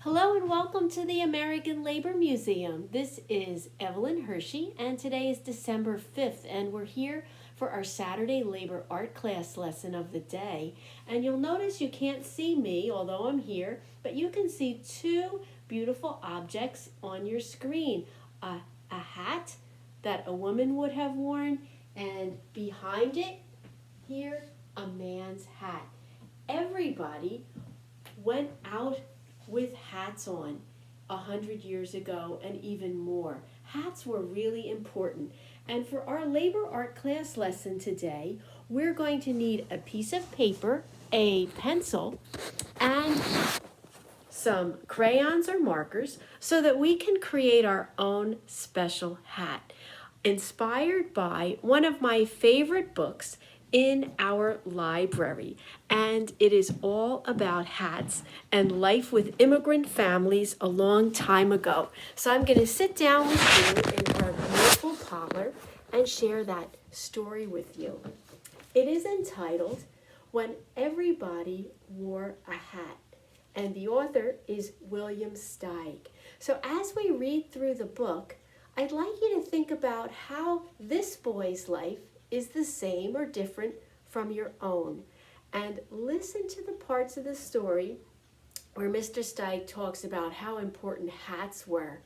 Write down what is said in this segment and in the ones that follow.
Hello and welcome to the American Labor Museum. This is Evelyn Hershey and today is December 5th and we're here for our Saturday labor art class lesson of the day. And you'll notice you can't see me, although I'm here, but you can see two beautiful objects on your screen. A hat that a woman would have worn, and behind it here, a man's hat. Everybody went out with hats on 100 years ago and even more. Hats were really important. And for our labor art class lesson today, we're going to need a piece of paper, a pencil, and some crayons or markers so that we can create our own special hat, inspired by one of my favorite books in our library. And it is all about hats and life with immigrant families a long time ago. So I'm going to sit down with you in our beautiful parlor and share that story with you. It is entitled When Everybody Wore a Hat, and the author is William Steig. So as we read through the book, I'd like you to think about how this boy's life is the same or different from your own. And listen to the parts of the story where Mr. Steig talks about how important hats were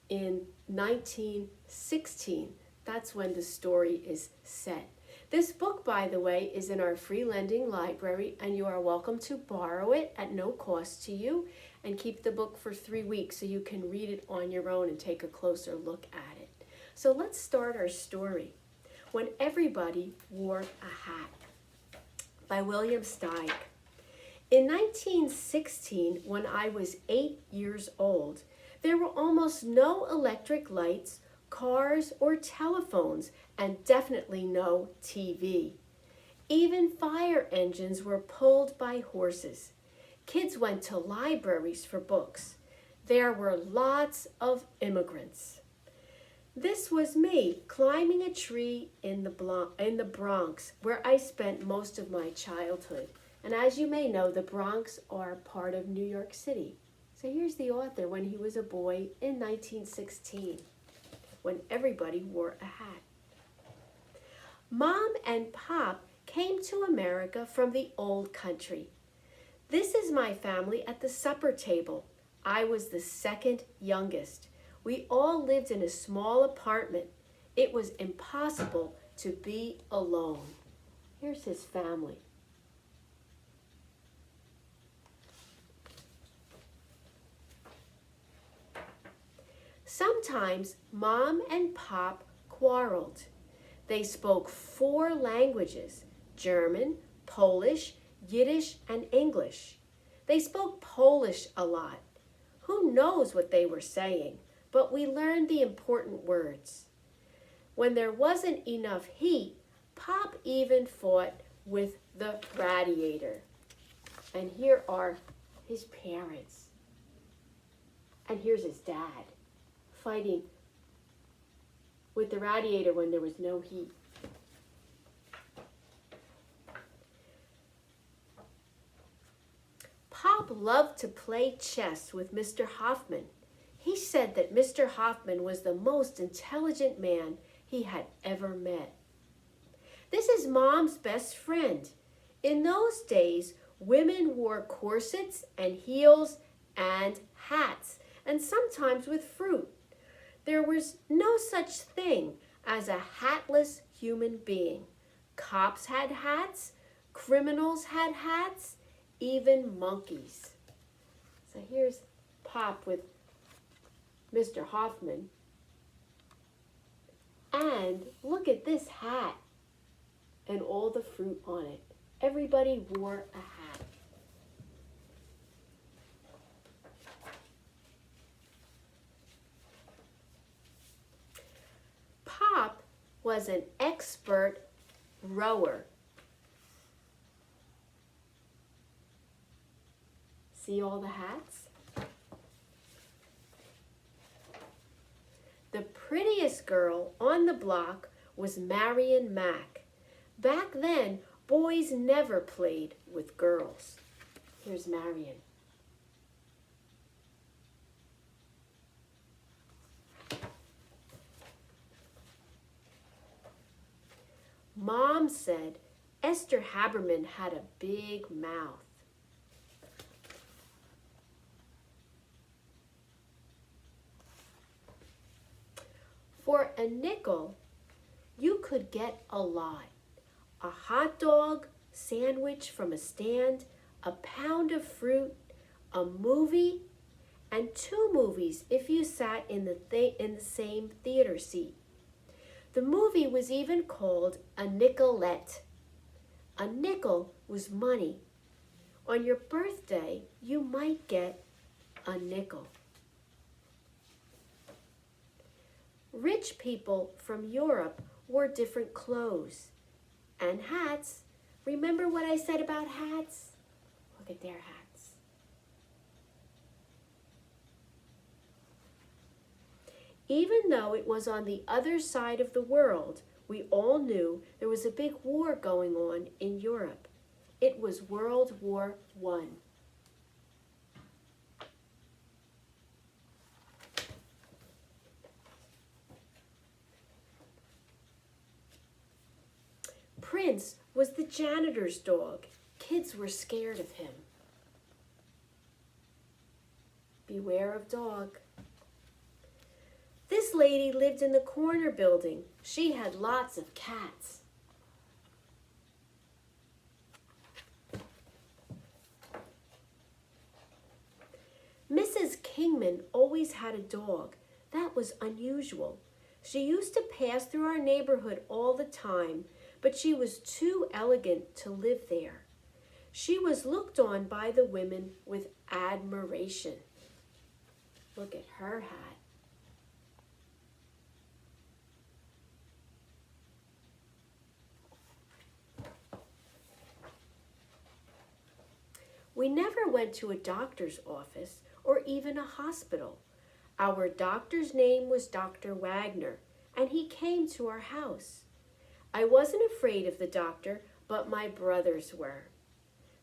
in 1916. That's when the story is set. This book, by the way, is in our free lending library, and you are welcome to borrow it at no cost to you and keep the book for 3 weeks so you can read it on your own and take a closer look at it. So let's start our story. When Everybody Wore a Hat by William Steig. In 1916, when I was 8 years old, there were almost no electric lights, cars, or telephones, and definitely no TV. Even fire engines were pulled by horses. Kids went to libraries for books. There were lots of immigrants. This was me climbing a tree in the Bronx, where I spent most of my childhood. And as you may know, the Bronx are part of New York City. So here's the author when he was a boy in 1916, when everybody wore a hat. Mom and Pop came to America from the old country. This is my family at the supper table. I was the second youngest. We all lived in a small apartment. It was impossible to be alone. Here's his family. Sometimes Mom and Pop quarreled. They spoke 4 languages: German, Polish, Yiddish, and English. They spoke Polish a lot. Who knows what they were saying? But we learned the important words. When there wasn't enough heat, Pop even fought with the radiator. And here are his parents. And here's his dad fighting with the radiator when there was no heat. Pop loved to play chess with Mr. Hoffman. He said that Mr. Hoffman was the most intelligent man he had ever met. This is Mom's best friend. In those days, women wore corsets and heels and hats, and sometimes with fruit. There was no such thing as a hatless human being. Cops had hats, criminals had hats, even monkeys. So here's Pop with Mr. Hoffman. And look at this hat and all the fruit on it. Everybody wore a hat. Pop was an expert rower. See all the hats? The prettiest girl on the block was Marion Mack. Back then, boys never played with girls. Here's Marion. said Esther Haberman had a big mouth. For a nickel, you could get a lot. A hot dog, sandwich from a stand, a pound of fruit, a movie, and 2 movies if you sat in the same theater seat. The movie was even called a nickelette. A nickel was money. On your birthday, you might get a nickel. Rich people from Europe wore different clothes and hats. Remember what I said about hats? Look at their hats. Even though it was on the other side of the world, we all knew there was a big war going on in Europe. It was World War I. Prince was the janitor's dog. Kids were scared of him. Beware of dog. This lady lived in the corner building. She had lots of cats. Mrs. Kingman always had a dog. That was unusual. She used to pass through our neighborhood all the time, but she was too elegant to live there. She was looked on by the women with admiration. Look at her hat. We never went to a doctor's office or even a hospital. Our doctor's name was Dr. Wagner, and he came to our house. I wasn't afraid of the doctor, but my brothers were.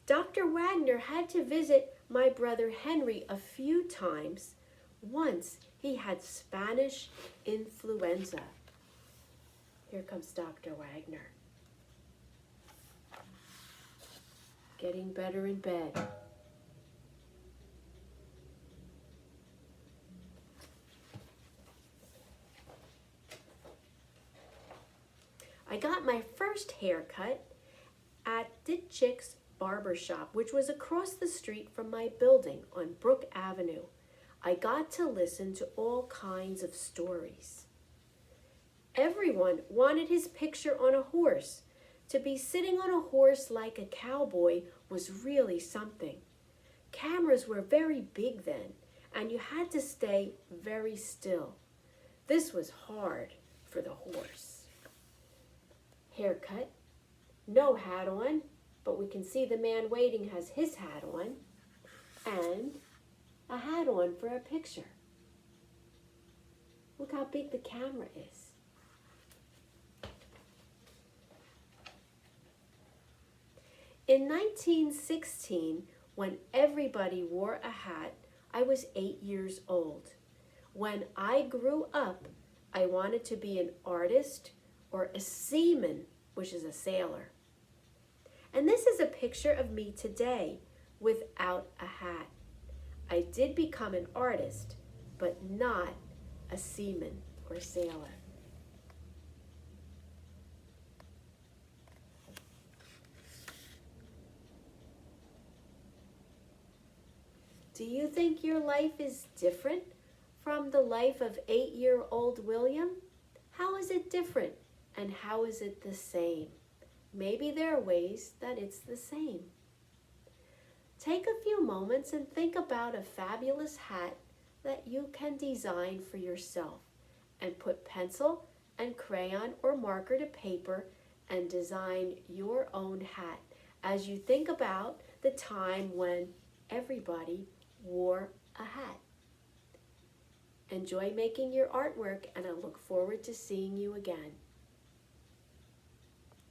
Dr. Wagner had to visit my brother Henry a few times. Once he had Spanish influenza. Here comes Dr. Wagner. Getting better in bed. I got my first haircut at the Chick's Barber Shop, which was across the street from my building on Brook Avenue. I got to listen to all kinds of stories. Everyone wanted his picture on a horse. To be sitting on a horse like a cowboy was really something. Cameras were very big then, and you had to stay very still. This was hard for the horse. Haircut, no hat on, but we can see the man waiting has his hat on, and a hat on for a picture. Look how big the camera is. In 1916, when everybody wore a hat, I was 8 years old. When I grew up, I wanted to be an artist or a seaman, which is a sailor. And this is a picture of me today without a hat. I did become an artist, but not a seaman or sailor. Do you think your life is different from the life of 8-year-old William? How is it different, and how is it the same? Maybe there are ways that it's the same. Take a few moments and think about a fabulous hat that you can design for yourself, and put pencil and crayon or marker to paper and design your own hat as you think about the time when everybody wore a hat. Enjoy making your artwork, and I look forward to seeing you again.